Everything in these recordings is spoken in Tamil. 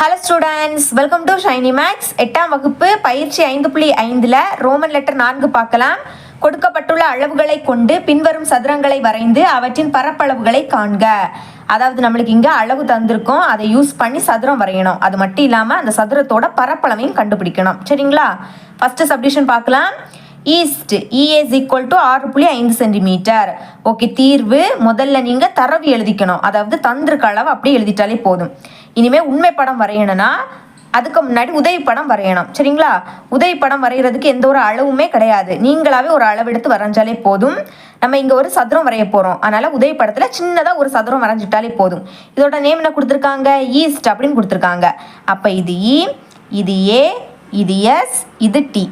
Hello students, welcome to Shiny Max. 8ஆம் வகுப்பு பயிற்சி 5.5ல் ரோமன் லெட்டர் 4 பார்க்கலாம். கொடுக்கப்பட்டுள்ள அளவுகளை கொண்டு பின்வரும் சதுரங்களை வரைந்து அவற்றின் பரப்பளவுகளை காண்க. அதாவது நம்மளுக்கு இங்கே அளவு தந்திருக்கோம், அதை யூஸ் பண்ணி சதுரம் வரையணும். அது மட்டும் இல்லாமல் அந்த சதுரத்தோட பரப்பளவையும் கண்டுபிடிக்கணும். சரிங்களா? ஃபர்ஸ்ட் சப்டிஷன் பார்க்கலாம். East EA is equal to 6.5 centimetre. Okay, தீர்வு முதல்ல நீங்கள் தரவு எழுதிக்கணும். அதாவது தந்திருக்க அளவு அப்படியே எழுதிட்டாலே போதும். இனிமேல் உண்மை படம் வரையணும்னா அதுக்கு முன்னாடி உதவி படம் வரையணும். சரிங்களா? உதவி படம் வரைகிறதுக்கு எந்த ஒரு அளவுமே கிடையாது, நீங்களாவே ஒரு அளவு எடுத்து வரைஞ்சாலே போதும். நம்ம இங்கே ஒரு சதுரம் வரைய போகிறோம், அதனால் உதவி படத்தில் சின்னதாக ஒரு சதுரம் வரைஞ்சிட்டாலே போதும். இதோட நேம் என்ன கொடுத்துருக்காங்க? ஈஸ்ட் அப்படின்னு கொடுத்துருக்காங்க. அப்போ இது இ, இது ஏ, இது எஸ், இது டி.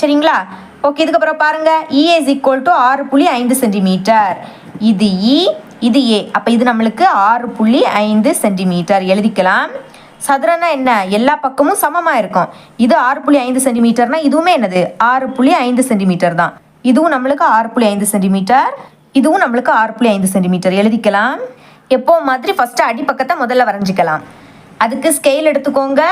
சரிங்களா? ஓகே, இதுக்கப்புறம் பாருங்கள். EA is equal to 6.5 centimetre. இது இ, இது ஏ. அப்போ இது நம்மளுக்கு 6.5 சென்டிமீட்டர் எழுதிக்கலாம். சதுரம்னா என்ன? எல்லா பக்கமும் சமமாக இருக்கும். இது 6.5 சென்டிமீட்டர்னா இதுவுமே என்னது? 6.5 சென்டிமீட்டர் தான். இதுவும் நம்மளுக்கு 6.5 சென்டிமீட்டர், இதுவும் நம்மளுக்கு 6.5 சென்டிமீட்டர் எழுதிக்கலாம். எப்போ மாதிரி ஃபஸ்ட்டு அடிப்பக்கத்தை முதல்ல வரைஞ்சிக்கலாம். அதுக்கு ஸ்கேல் எடுத்துக்கோங்க.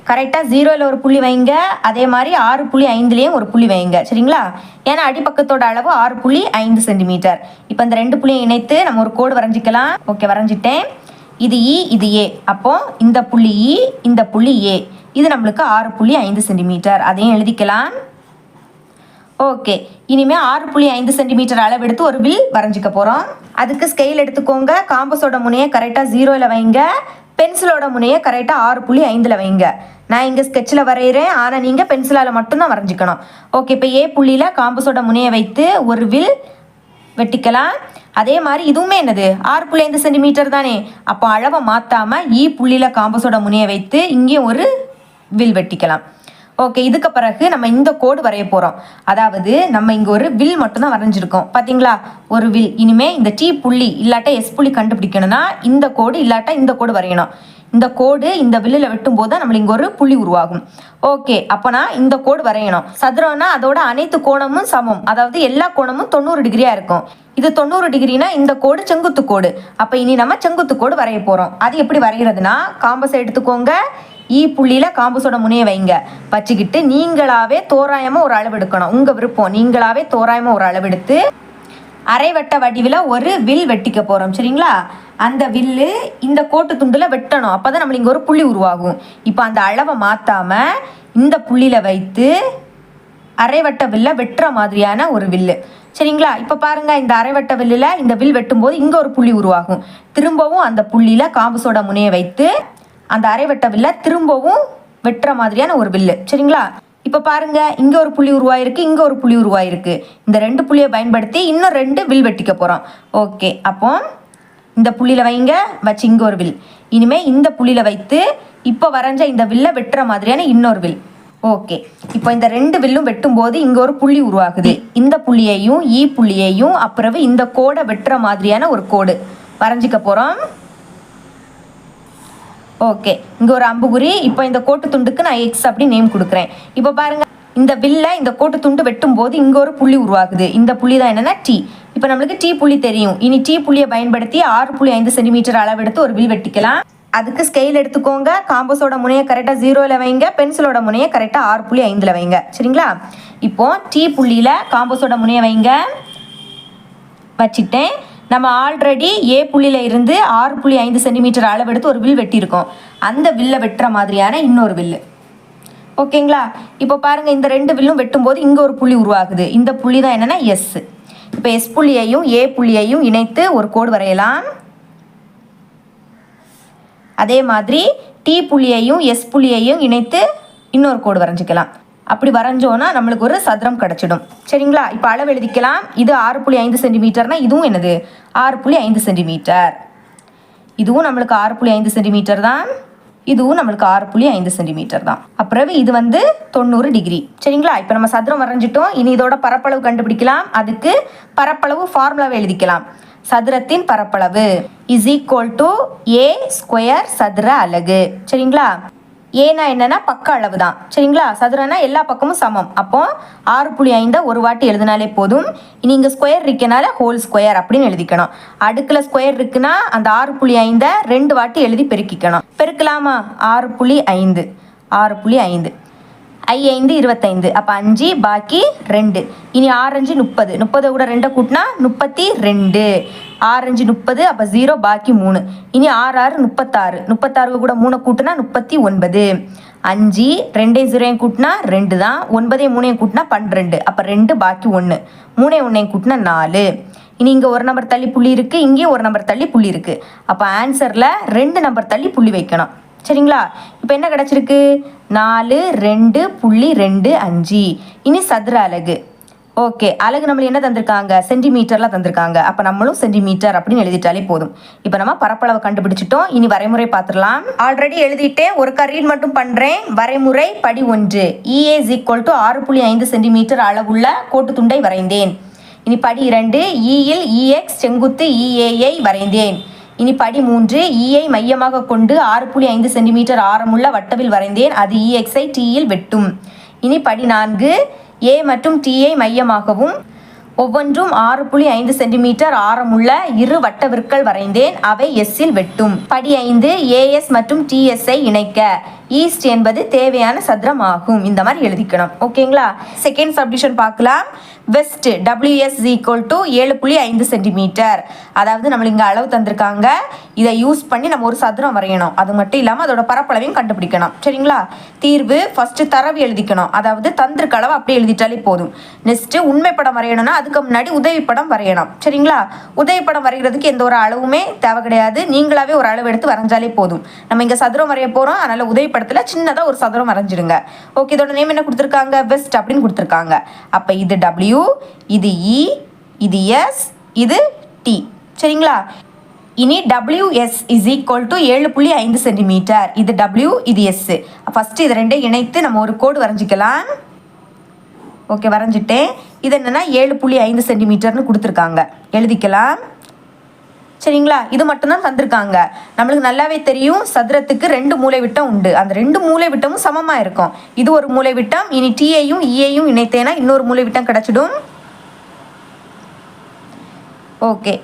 கரெக்டாக 0ல் ஒரு புள்ளி வைங்க, அதே மாதிரி 6.5லேயும் ஒரு புள்ளி வைங்க. சரிங்களா? ஏன்னா அடிப்பக்கத்தோட அளவு 6.5 சென்டிமீட்டர். இப்போ இந்த ரெண்டு புள்ளியை இணைத்து நம்ம ஒரு கோடு வரைஞ்சிக்கலாம். ஓகே, வரைஞ்சிட்டேன். இது இ, இது ஏ. அப்போ இந்த புள்ளி இ, இந்த புள்ளி ஏ. இது நம்மளுக்கு 6.5 சென்டிமீட்டர். அதையும் எழுதிக்கலாம். ஓகே, இனிமேல் 6.5 சென்டிமீட்டர் அளவு எடுத்து ஒரு வில் வரைஞ்சிக்க போகிறோம். அதுக்கு ஸ்கேல் எடுத்துக்கோங்க. காம்பஸோட முனையை கரெக்டாக 0ல் வைங்க, பென்சிலோட முனையை கரெக்டாக 6.5ல் வைங்க. நான் இங்கே ஸ்கெட்சில் வரைகிறேன், ஆனால் நீங்கள் பென்சிலால் மட்டும்தான் வரைஞ்சிக்கணும். ஓகே, இப்போ ஏ புள்ளியில் காம்பஸோட முனையை வைத்து ஒரு வில் வெட்டிக்கலாம். அதே மாதிரி இதுவுமே என்னது? 6.5 சென்டிமீட்டர் தானே. அப்போ அளவை மாற்றாமல் இ புள்ளியில் காம்பஸோட முனையை வைத்து இங்கேயும் ஒரு வில் வெட்டிக்கலாம். ஓகே, இதுக்கு பிறகு நம்ம இந்த கோடு வரைய போகிறோம். அதாவது நம்ம இங்கே ஒரு வில் மட்டும்தான் வரைஞ்சிருக்கோம், பார்த்தீங்களா? ஒரு வில். இனிமேல் இந்த டி புள்ளி இல்லாட்டா எஸ் புள்ளி கண்டுபிடிக்கணும்னா இந்த கோடு இல்லாட்டா இந்த கோடு வரையணும். இந்த கோடு இந்த வில்லில் வெட்டும் போது தான் நம்மளுக்கு இங்கே ஒரு புள்ளி உருவாகும். ஓகே, அப்போ நான் இந்த கோடு வரையணும். சதுரம்னா அதோட அனைத்து கோணமும் சமம், அதாவது எல்லா கோணமும் 90 டிகிரியாக இருக்கும். இது 90 டிகிரினா இந்த கோடு செங்குத்து கோடு. அப்போ இனி நம்ம செங்குத்து கோடு வரைய போகிறோம். அது எப்படி வரைகிறதுனா, காம்பஸை எடுத்துக்கோங்க. இ புள்ளியில் காம்பஸோட முனையை வைங்க. வச்சுக்கிட்டு நீங்களாவே தோராயமாக ஒரு அளவு எடுக்கணும். உங்கள் விருப்பம், நீங்களாவே தோராயமாக ஒரு அளவு எடுத்து அரைவட்ட வடிவில் ஒரு வில் வெட்டிக்க போகிறோம். சரிங்களா? அந்த வில்லு இந்த கோட்டு துண்டில் வெட்டணும். அப்போ தான் நம்மளுக்கு இங்கே ஒரு புள்ளி உருவாகும். இப்போ அந்த அளவை மாற்றாமல் இந்த புள்ளியில் வைத்து அரைவட்ட வில்லை வெட்டுற மாதிரியான ஒரு வில்லு. சரிங்களா? இப்போ பாருங்கள், இந்த அரைவட்ட வில்லில் இந்த வில் வெட்டும்போது இங்கே ஒரு புள்ளி உருவாகும். திரும்பவும் அந்த புள்ளியில் காம்பஸோட முனையை வைத்து அந்த அரைவட்ட வில்லை திரும்பவும் வெட்டுற மாதிரியான ஒரு வில்லு. சரிங்களா? இப்போ பாருங்க, இங்கே ஒரு புள்ளி உருவாயிருக்கு, இங்கே ஒரு புள்ளி உருவாயிருக்கு. இந்த ரெண்டு புள்ளியை பயன்படுத்தி இன்னும் 2 வில் வெட்டிக்க போகிறோம். ஓகே, அப்போ இந்த புள்ளியில் வைங்க, வச்சு இங்கே ஒரு வில். இனிமேல் இந்த புள்ளியில் வைத்து இப்போ வரைஞ்ச இந்த வில்லை வெட்டுற மாதிரியான இன்னொரு வில். ஓகே, இப்போ இந்த 2 வில்லும் வெட்டும்போது இங்கே ஒரு புள்ளி உருவாகுது. இந்த புள்ளியையும் இ புள்ளியையும் அப்புறம் இந்த கோடை வெட்டுற மாதிரியான ஒரு கோடு வரைஞ்சிக்க போகிறோம். ஓகே, இங்கே ஒரு அம்புகுறி. இப்போ இந்த கோட்டு துண்டுக்கு நான் எக்ஸ் அப்படி நேம் கொடுக்குறேன். இப்போ பாருங்கள், இந்த வில்லை இந்த கோட்டு துண்டு வெட்டும் போது இங்கே ஒரு புள்ளி உருவாகுது. இந்த புள்ளி தான் என்னென்னா டி. இப்போ நம்மளுக்கு டி புள்ளி தெரியும். இனி டி புள்ளியை பயன்படுத்தி 6.5 சென்டிமீட்டர் அளவெடுத்து ஒரு வில் வெட்டிக்கலாம். அதுக்கு ஸ்கேல் எடுத்துக்கோங்க. காம்பஸோட முனையை கரெக்டாக 0ல் வைங்க, பென்சிலோட முனையை கரெக்டாக 6.5ல் வைங்க. சரிங்களா? இப்போ டி புள்ளியில் காம்பஸோட முனையை வைங்க. வச்சுட்டேன். நம்ம ஆல்ரெடி ஏ புள்ளியில் இருந்து 6.5 சென்டிமீட்டர் அளவெடுத்து ஒரு வில் வெட்டியிருக்கோம். அந்த வில்லை வெட்டுற மாதிரியான இன்னொரு வில்லு. ஓகேங்களா? இப்போ பாருங்கள், இந்த 2 வில்லும் வெட்டும்போது இங்கே ஒரு புள்ளி உருவாகுது. இந்த புள்ளி தான் என்னென்னா எஸ். இப்போ எஸ் புள்ளியையும் ஏ புள்ளியையும் இணைத்து ஒரு கோடு வரையலாம். அதே மாதிரி டி புள்ளியையும் எஸ் புள்ளியையும் இணைத்து இன்னொரு கோடு வரைஞ்சிக்கலாம். அப்படி வரைஞ்சோன்னா நம்மளுக்கு ஒரு சதுரம் கிடச்சிடும். சரிங்களா? இப்போ அளவு எழுதிக்கலாம். இது 6.5 சென்டிமீட்டர்னா இதுவும் என்னது? 6.5 சென்டிமீட்டர். இதுவும் நம்மளுக்கு 6.5 சென்டிமீட்டர் தான், இதுவும் நம்மளுக்கு 6.5 சென்டிமீட்டர் தான். அப்புறம் இது 90 டிகிரி. சரிங்களா? இப்போ நம்ம சதுரம் வரைஞ்சிட்டோம். இனி இதோட பரப்பளவு கண்டுபிடிக்கலாம். அதுக்கு பரப்பளவு ஃபார்முலாவை எழுதிக்கலாம். சதுரத்தின் பரப்பளவு is equal to A square சதுர அலகு. சரிங்களா? ஏன்னா என்னன்னா பக்க அளவு தான். சரிங்களா? சதுரம்னா எல்லா பக்கமும் சமம். அப்போ 6.5 ஒரு வாட்டி எழுதினாலே போதும். இனி இங்கே ஸ்கொயர் இருக்கனால ஹோல் ஸ்கொயர் அப்படின்னு எழுதிக்கணும். அடுக்கில் ஸ்கொயர் இருக்குன்னா அந்த 6.5 2 வாட்டி எழுதி பெருக்கிக்கணும். பெருக்கலாமா? 6.5 6.5 5 25. அப்போ 5 பாக்கி 2. இனி 6 5 30. 30 கூட 2 கூட்டினா 32. 6 5 30. அப்போ 0 பாக்கி 3. இனி 6 6 36. 36 கூட 3 கூட்டினா 39. 5 2 0 கூட்டினா 2 தான். 9 3 கூட்டினா 12. அப்போ 2 பாக்கி 1. 3 1 கூட்டினா 4. இனி இங்கே ஒரு நம்பர் தள்ளி புள்ளி இருக்குது, இங்கேயும் ஒரு நம்பர் தள்ளி புள்ளி இருக்குது. அப்போ ஆன்சரில் 2 நம்பர் தள்ளி புள்ளி வைக்கணும். சரிங்களா? இப்போ என்ன கிடச்சிருக்கு? 4 2.25. இனி சதுர அலகு. ஓகே, அலகு நம்மளுக்கு என்ன தந்திருக்காங்க? சென்டிமீட்டரில் தந்திருக்காங்க. அப்போ நம்மளும் சென்டிமீட்டர் அப்படின்னு எழுதிட்டாலே போதும். இப்போ நம்ம பரப்பளவை கண்டுபிடிச்சிட்டோம். இனி வரைமுறை பார்த்துடலாம். ஆல்ரெடி எழுதிட்டேன், ஒரு ரீட் மட்டும் பண்ணுறேன். வரைமுறை படி 1. EA = 6.5 சென்டிமீட்டர் அளவுள்ள கோட்டு துண்டை வரைந்தேன். இனி படி 2. ஈயில் EX செங்குத்து EAயை வரைந்தேன். இனி படி 3. ஈயை மையமாக கொண்டு 6.5 சென்டிமீட்டர் ஆரமுள்ள வட்டவில் வரைந்தேன். அது EXஐ Tயில் வெட்டும். இனி படி 4. A மற்றும் Tயை மையமாகவும் ஒவ்வொன்றும் 6.5 சென்டிமீட்டர் ஆரமுள்ள இரு வட்டவிற்கள் வரைந்தேன். அவை எஸ்ஸில் வெட்டும். படி 5. AS மற்றும் TSஐ இணைக்க ஈஸ்ட் என்பது தேவையான சதுரம் ஆகும். இந்த மாதிரி எழுதிக்கணும். ஓகேங்களா? செகண்ட் சப்டிஷன் பார்க்கலாம். West WS = 7.5 centimetre. அதாவது நம்மளுக்கு இங்கே அளவு தந்திருக்காங்க. இதை யூஸ் பண்ணி நம்ம ஒரு சதுரம் வரையணும். அது மட்டும் இல்லாமல் அதோட பரப்பளவையும் கண்டுபிடிக்கணும். சரிங்களா? தீர்வு ஃபர்ஸ்ட் தரவு எழுதிக்கணும். அதாவது தந்திருக்க அளவு அப்படியே எழுதிட்டாலே போதும். நெக்ஸ்ட் உண்மை படம் வரையணும்னா அதுக்கு முன்னாடி உதவி படம் வரையணும். சரிங்களா? உதவி படம் வரைகிறதுக்கு எந்த ஒரு அளவுமே தேவை கிடையாது. நீங்களாவே ஒரு அளவு எடுத்து வரைஞ்சாலே போதும். நம்ம இங்கே சதுரம் வரைய போகிறோம். அதனால் உதவி படத்தில் சின்னதாக ஒரு சதுரம் வரைஞ்சிடுங்க. ஓகே, இதோட நேம் என்ன கொடுத்துருக்காங்க? வெஸ்ட் அப்படின்னு கொடுத்துருக்காங்க. அப்போ இது W, இது E, இது S, இது T. சரிங்களா? இனி WS = 7.5 சென்டிமீட்டர். இது W, இது S. ஃபர்ஸ்ட் இது ரெண்டையும் இணைத்து நம்ம ஒரு கோடு வரைஞ்சிக்கலாம். ஓகே, வரைஞ்சிட்டேன். இது என்னன்னா 7.5 சென்டிமீட்டர்னு கொடுத்துருக்காங்க. எழுதிக்கலாம். சரிங்களா? இது மட்டும்தான் தந்திருக்காங்க. நம்மளுக்கு நல்லாவே தெரியும் சதுரத்துக்கு 2 மூலை விட்டம் உண்டு. அந்த 2 மூலை விட்டமும் சமமாக இருக்கும். இது ஒரு மூலை விட்டம். இனி Tயையும் Eயையும் இணைத்தேன்னா இன்னொரு மூலை விட்டம் கிடச்சிடும். ஓகே,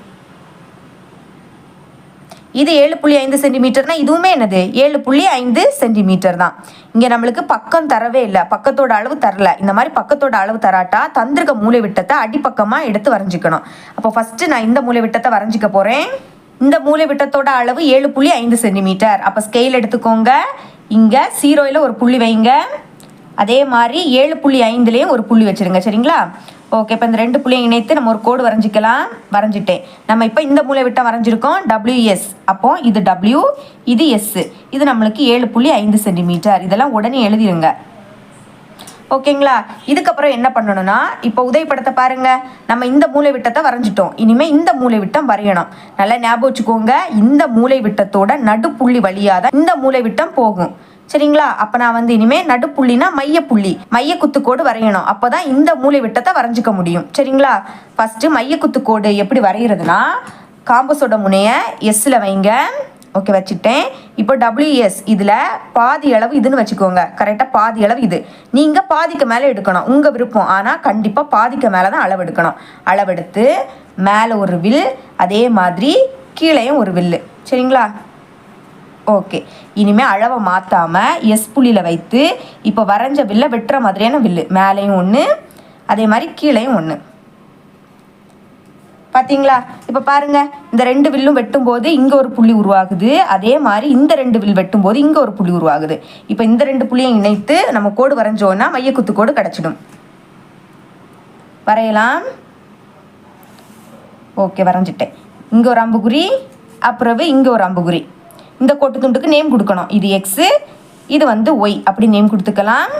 இது 7.5 சென்டிமீட்டர்னா இதுவுமே என்னது 7.5 சென்டிமீட்டர் தான். இங்கே நம்மளுக்கு பக்கம் தரவே இல்லை, பக்கத்தோட அளவு தரல. இந்த மாதிரி பக்கத்தோட அளவு தராட்டா தந்திருக்க மூலை விட்டத்தை அடிப்பக்கமாக எடுத்து வரைஞ்சிக்கணும். அப்போ ஃபஸ்ட்டு நான் இந்த மூலை விட்டத்தை வரைஞ்சிக்க போகிறேன். இந்த மூலை விட்டத்தோட அளவு 7.5 சென்டிமீட்டர். அப்போ ஸ்கேல் எடுத்துக்கோங்க. இங்கே 0ல் ஒரு புள்ளி வைங்க. அதே மாதிரி 7.5லேயும் ஒரு புள்ளி வச்சுருங்க. சரிங்களா? ஓகே, இப்போ இந்த 2 புள்ளியை இணைத்து நம்ம ஒரு கோடு வரைஞ்சிக்கலாம். வரைஞ்சிட்டேன். நம்ம இப்போ இந்த மூலை விட்டம் வரைஞ்சிருக்கோம் WS. அப்போ இது W, இது S. இது நம்மளுக்கு 7.5 சென்டிமீட்டர். இதெல்லாம் உடனே எழுதிடுங்க. ஓகேங்களா? இதுக்கப்புறம் என்ன பண்ணணும்னா, இப்போ உதவிப்படத்தை பாருங்க. நம்ம இந்த மூலை விட்டத்தை வரைஞ்சிட்டோம். இனிமேல் இந்த மூலை விட்டம் வரையணும். நல்லா ஞாபகம் வச்சுக்கோங்க. இந்த மூலை விட்டத்தோட நடுப்புள்ளி வழியாக தான் இந்த மூலை விட்டம் போகும். சரிங்களா? அப்போ நான் இனிமேல் நடுப்புள்ளினா மையப்புள்ளி, மைய குத்துக்கோடு வரையணும். அப்போ தான் இந்த மூலை விட்டத்தை வரைஞ்சிக்க முடியும். சரிங்களா? ஃபஸ்ட்டு மைய குத்துக்கோடு எப்படி வரைகிறதுனா, காம்பஸோட முனையை எஸ்ஸில் வைங்க. ஓகே, வச்சுட்டேன். இப்போ WS இதில் பாதி அளவு இதுன்னு வச்சுக்கோங்க. கரெக்டாக பாதி அளவு இது. நீங்கள் பாதிக்கு மேலே எடுக்கணும், உங்கள் விருப்பம். ஆனால் கண்டிப்பாக பாதிக்கு மேலே தான் அளவு எடுக்கணும். அளவெடுத்து மேலே ஒரு வில், அதே மாதிரி கீழேயும் ஒரு வில்லு. சரிங்களா? ஓகே, இனிமேல் அளவை மாற்றாமல் எஸ் புள்ளியில் வைத்து இப்போ வரைஞ்ச வில்லை வெட்டுற மாதிரியான வில்லு. மேலேயும் ஒன்று, அதே மாதிரி கீழேயும் ஒன்று. பார்த்தீங்களா? இப்போ பாருங்கள், இந்த 2 வில்லும் வெட்டும்போது இங்கே ஒரு புள்ளி உருவாகுது. அதே மாதிரி இந்த 2 வில் வெட்டும்போது இங்கே ஒரு புள்ளி உருவாகுது. இப்போ இந்த 2 புள்ளியை இணைத்து நம்ம கோடு வரைஞ்சோன்னா மையக்குத்து கோடு கிடச்சிடும். வரையலாம். ஓகே, வரைஞ்சிட்டேன். இங்கே ஒரு அம்புக்குறி, அப்புறம் இங்கே ஒரு அம்புக்குறி. இந்த கோட்டு துண்டுக்கு நேம் கொடுக்கணும். இது X, இது Y அப்படி நேம் கொடுத்துக்கலாம்.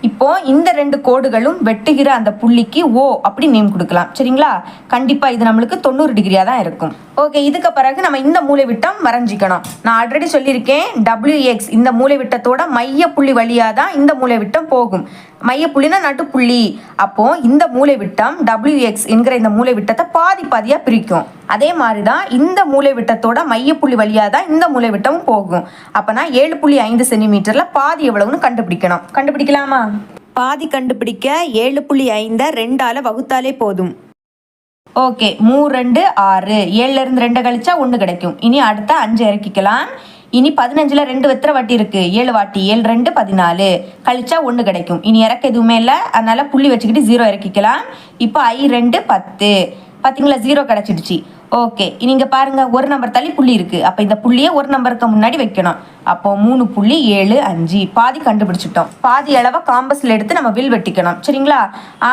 இப்போ இந்த 2 கோடுகளும் வெட்டுகிற அந்த புள்ளிக்கு O அப்படி நேம் கொடுக்கலாம். சரிங்களா? கண்டிப்பாக இது நம்மளுக்கு 90 டிகிரியாக தான் இருக்கும். ஓகே, இதுக்கு பிறகு நம்ம இந்த மூலை விட்டம் வரைஞ்சிக்கணும். நான் ஆல்ரெடி சொல்லியிருக்கேன், WX இந்த மூலை விட்டத்தோட மைய புள்ளி வழியாக தான் இந்த மூலை விட்டம் போகும். மையப்புள்ளினா நடுப்புள்ளி. அப்போ இந்த மூலை விட்டம் WX என்கிற இந்த மூலை விட்டத்தை பாதி பாதியாக பிரிக்கும். அதே மாதிரி தான் இந்த மூலை விட்டத்தோட மையப்புள்ளி வழியாக தான் இந்த மூலை விட்டமும் போகும். அப்போனா 7.5 சென்டிமீட்டரில் பாதி எவ்வளவுன்னு கண்டுபிடிக்கணும். கண்டுபிடிக்கலாமா? பாதி கண்டுபிடிக்க 7.5 2ஆல் வகுத்தாலே போதும். ஓகே, 3 2 6. 7லேருந்து 2 கழிச்சா 1 கிடைக்கும். இனி அடுத்த 5 இறக்கிக்கலாம். இனி 15ல் 2 வெத்திர வாட்டி இருக்கு. 7 வாட்டி 7 2 14 கழிச்சா 1 கிடைக்கும். இனி இறக்க எதுவுமே இல்லை, அதனால புள்ளி வச்சுக்கிட்டு 0 இறக்கிக்கலாம். இப்போ I2 10. பார்த்தீங்களா, 0 கிடைச்சிடுச்சு. ஓகே, இங்க பாருங்க, ஒரு நம்பர் தள்ளி புள்ளி இருக்கு. அப்போ இந்த புள்ளியை ஒரு நம்பருக்கு முன்னாடி வைக்கணும். அப்போ 3.75 பாதி கண்டுபிடிச்சிட்டோம். பாதி அளவை காம்பஸில் எடுத்து நம்ம வில் வெட்டிக்கணும். சரிங்களா?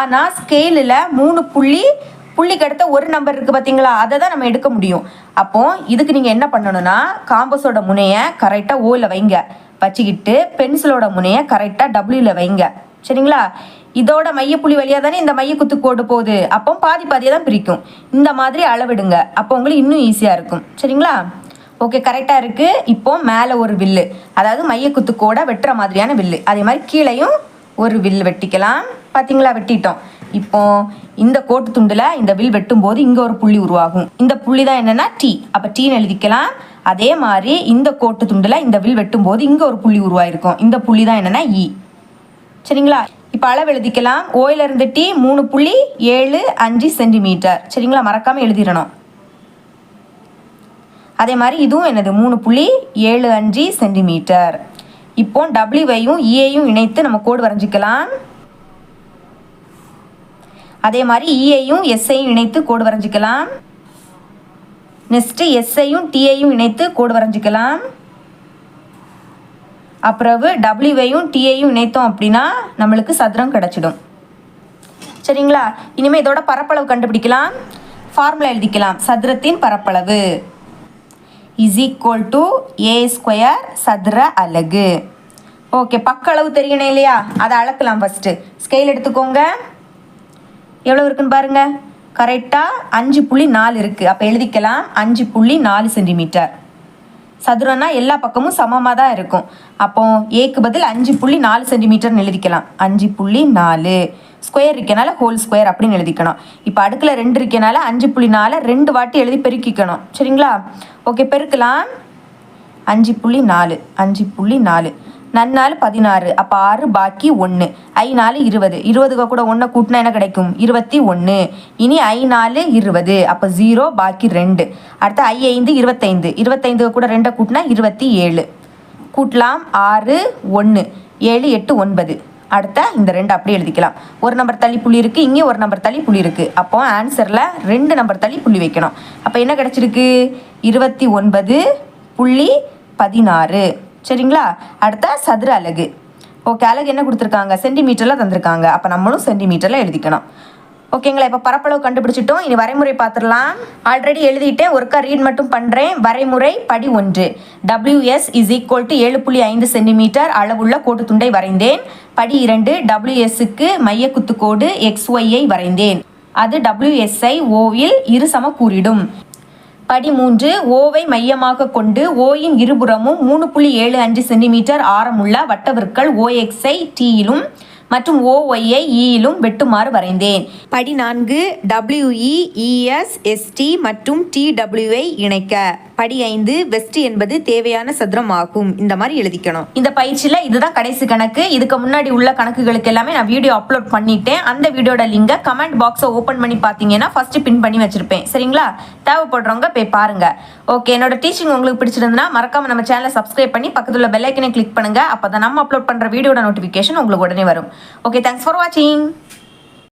ஆனால் ஸ்கேலில் 3 புள்ளிக்கு அடுத்த ஒரு நம்பர் இருக்குது பார்த்தீங்களா, அதை தான் நம்ம எடுக்க முடியும். அப்போ இதுக்கு நீங்கள் என்ன பண்ணணும்னா, காம்பஸோட முனையை கரெக்டாக ஓவில் வைங்க, வச்சுக்கிட்டு பென்சிலோட முனையை கரெக்டாக டபிள்யூவில் வைங்க. சரிங்களா? இதோட மையப்புள்ளி வழியாக தானே இந்த மைய குத்து கோடு போகுது. அப்போ பாதி பாதியாக தான் பிரிக்கும். இந்த மாதிரி அளவிடுங்க, அப்போ உங்களுக்கு இன்னும் ஈஸியாக இருக்கும். சரிங்களா? ஓகே, கரெக்டாக இருக்குது. இப்போ மேலே ஒரு வில்லு, அதாவது மைய குத்து கோடை வெட்டுற மாதிரியான வில்லு. அதே மாதிரி கீழையும் ஒரு வில்லு வெட்டிக்கலாம். பார்த்தீங்களா, வெட்டிட்டோம். இப்போ இந்த கோட்டு துண்டில் இந்த வில் வெட்டும் போது இங்கே ஒரு புள்ளி உருவாகும். இந்த புள்ளி தான் என்னன்னா T. அப்போ Tன்னு எழுதிக்கலாம். அதே மாதிரி இந்த கோட்டு துண்டில் இந்த வில் வெட்டும் போது இங்கே ஒரு புள்ளி உருவாயிருக்கும். இந்த புள்ளி தான் என்னன்னா E. சரிங்களா? இப்போ அளவு எழுதிக்கலாம். ஓயிலிருந்து T 3.75 சென்டிமீட்டர். சரிங்களா? மறக்காமல் எழுதிடணும். அதே மாதிரி இதுவும் என்னது 3.75 சென்டிமீட்டர். இப்போ WYயும் EAயும் இணைத்து நம்ம கோடு வரைஞ்சிக்கலாம். அதே மாதிரி EAயும் Sஐயும் இணைத்து கோடு வரைஞ்சிக்கலாம். நெக்ஸ்ட்டு Sஐயும் Tஐயும் இணைத்து கோடு வரைஞ்சிக்கலாம். அப்புறம் WYயும் Tஐயும் இணைத்தோம் அப்படின்னா நம்மளுக்கு சதுரம் கிடச்சிடும். சரிங்களா? இனிமேல் இதோட பரப்பளவு கண்டுபிடிக்கலாம். ஃபார்முலா எழுதிக்கலாம். சதுரத்தின் பரப்பளவு =A² சதுர அலகு. ஓகே, பக்க அளவு தெரியணும் இல்லையா, அதை அளக்கலாம். ஃபஸ்ட்டு ஸ்கேல் எடுத்துக்கோங்க. எவ்வளோ இருக்குன்னு பாருங்க, கரெக்டாக 5.4 இருக்குது. அப்போ எழுதிக்கலாம் 5.4 சென்டிமீட்டர். சதுரம்னா எல்லா பக்கமும் சமமாக தான் இருக்கும். அப்போ ஏக்கு பதில் 5.4 சென்டிமீட்டர்னு எழுதிக்கலாம். 5.4 ஸ்கொயர் இருக்கனால ஹோல் ஸ்கொயர் அப்படின்னு எழுதிக்கணும். இப்போ அடுக்கில் 2 இருக்கனால 5.4 2 வாட்டி எழுதி பெருக்கிக்கணும். சரிங்களா? ஓகே, பெருக்கலாம். 5.4 5.4 நன்னாள் 16. அப்போ 6 பாக்கி 1. I4 20. 20 கூட 1 கூட்டினா என்ன கிடைக்கும்? 21. இனி I4 20. அப்போ 0 பாக்கி 2. அடுத்து I5 25. 25 கூட 2 கூட்டினா 27. கூட்டலாம். 6 1 7 8 9. அடுத்த இந்த 2 அப்படியே எழுதிக்கலாம். ஒரு நம்பர் தள்ளி புள்ளி இருக்குது, இங்கே ஒரு நம்பர் தள்ளி புள்ளி இருக்குது. அப்போ ஆன்சரில் 2 நம்பர் தள்ளி புள்ளி வைக்கணும். அப்போ என்ன கிடச்சிருக்கு? 29.16. சரிங்களா? அடுத்த சதுர அலகு. ஓகே, அலகு என்ன கொடுத்துருக்காங்க? சென்டிமீட்டரில் தந்திருக்காங்க. அப்போ நம்மளும் சென்டிமீட்டரில் எழுதிக்கணும். ஓகேங்களா? இப்போ பரப்பளவு கண்டுபிடிச்சிட்டோம். இனி வரைமுறை பார்த்துடலாம். ஆல்ரெடி எழுதிட்டேன், ஒருக்கா ரீட் மட்டும் பண்ணுறேன். வரைமுறை படி 1. WS = 7.5 சென்டிமீட்டர் அளவுள்ள கோட்டு துண்டை வரைந்தேன். படி 2. WSக்கு மைய குத்துக்கோடு XYயை வரைந்தேன். அது WSஐ Oவில் இரு சம கூறிடும். படி 3. ஓவை மையமாக கொண்டு ஓயின் இருபுறமும் 3.75 சென்டிமீட்டர் ஆரமுள்ள வட்டவிற்கள் OXஐ Tயிலும் மற்றும் OYஐ Eயிலும் வெட்டுமாறு வரைந்தேன். படி 4. WE ES ST மற்றும் TWஐ இணைக்க. படி 5. வெஸ்ட் என்பது தேவையான சதுரம் ஆகும். இந்த மாதிரி எழுதிக்கணும். இந்த பயிற்சியில் இதுதான் கடைசி கணக்கு. இதுக்கு முன்னாடி உள்ள கணக்குகளுக்கு எல்லாமே நான் வீடியோ அப்லோட் பண்ணிட்டேன். அந்த வீடியோட லிங்கை கமெண்ட் பாக்ஸை ஓப்பன் பண்ணி பார்த்தீங்கன்னா ஃபர்ஸ்ட் பின் பண்ணி வச்சிருப்பேன். சரிங்களா? தேவைப்படுறவங்க போய் பாருங்க. ஓகே, என்னோட டீச்சிங் உங்களுக்கு பிடிச்சிருந்ததுன்னா மறக்காம நம்ம சேனலை சப்ஸ்கிரைப் பண்ணி பக்கத்தில் உள்ள பெல் ஐக்கனை கிளிக் பண்ணுங்க. அப்போ தான் நம்ம அப்லோட் பண்ணுற வீடியோட நோட்டிஃபிகேஷன் உங்களுக்கு உடனே வரும். ஓகே, தேங்க்ஸ் ஃபார் வாட்சிங்.